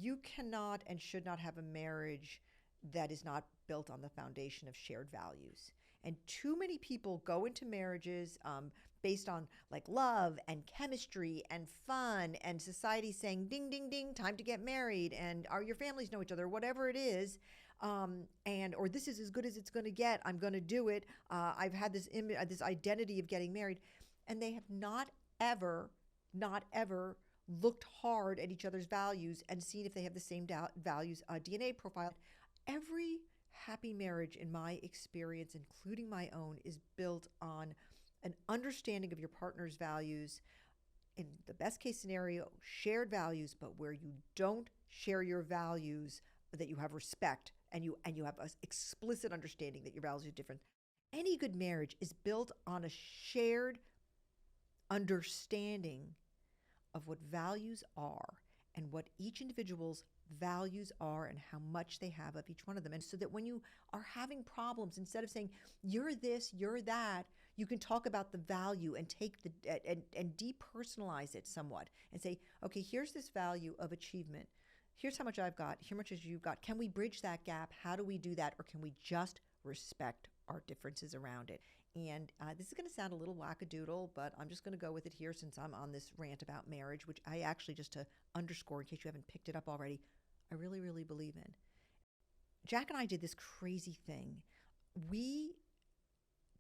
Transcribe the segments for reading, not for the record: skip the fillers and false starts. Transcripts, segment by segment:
you cannot and should not have a marriage that is not built on the foundation of shared values. And too many people go into marriages based on like love and chemistry and fun and society saying ding ding ding, time to get married, and are your families know each other, whatever it is, and or this is as good as it's going to get, I'm going to do it, I've had this this identity of getting married, and they have not ever looked hard at each other's values and seen if they have the same values, DNA profile. Every happy marriage, in my experience, including my own, is built on an understanding of your partner's values. In the best case scenario, shared values, but where you don't share your values, that you have respect and you have an explicit understanding that your values are different. Any good marriage is built on a shared understanding of what values are and what each individual's values are and how much they have of each one of them. And so that when you are having problems, instead of saying you're this, you're that, you can talk about the value and take the and depersonalize it somewhat and say, okay, here's this value of achievement. Here's how much I've got, how much as you've got. Can we bridge that gap? How do we do that? Or can we just respect our differences around it? And this is going to sound a little wackadoodle, but I'm just going to go with it here since I'm on this rant about marriage, which I actually, just to underscore in case you haven't picked it up already, I really, really believe in. Jack and I did this crazy thing. We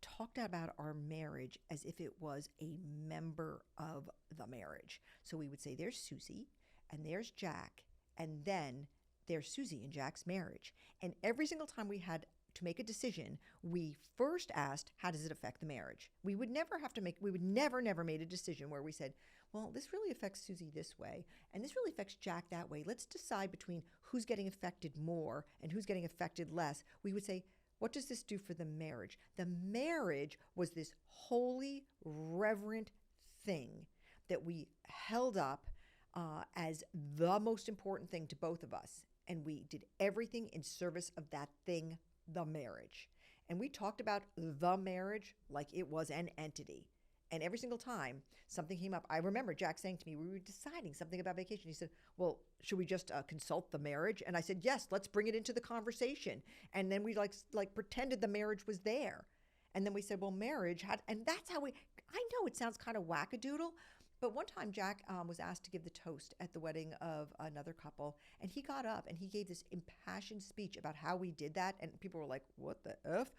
talked about our marriage as if it was a member of the marriage. So we would say, there's Susie, and there's Jack, and then there's Susie and Jack's marriage. And every single time we had to make a decision, we first asked, how does it affect the marriage? We would never made a decision where we said, well, this really affects Susie this way, and this really affects Jack that way. Let's decide between who's getting affected more and who's getting affected less. We would say, what does this do for the marriage? The marriage was this holy, reverent thing that we held up as the most important thing to both of us. And we did everything in service of that thing, the marriage. And we talked about the marriage like it was an entity. And every single time something came up, I remember Jack saying to me, we were deciding something about vacation. He said, well, should we just consult the marriage? And I said, yes, let's bring it into the conversation. And then we like pretended the marriage was there. And then we said, well, marriage had, and that's how I know it sounds kind of wackadoodle, but one time Jack was asked to give the toast at the wedding of another couple, and he got up and he gave this impassioned speech about how we did that, and people were like, what the F?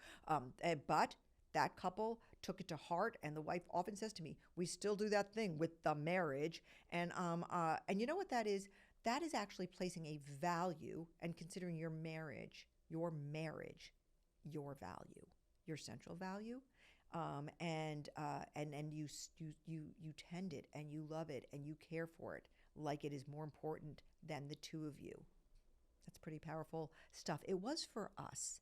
But that couple took it to heart, and the wife often says to me, we still do that thing with the marriage. And you know what that is? That is actually placing a value and considering your marriage, your value, your central value. And you tend it and you love it and you care for it like it is more important than the two of you. That's pretty powerful stuff. It was for us.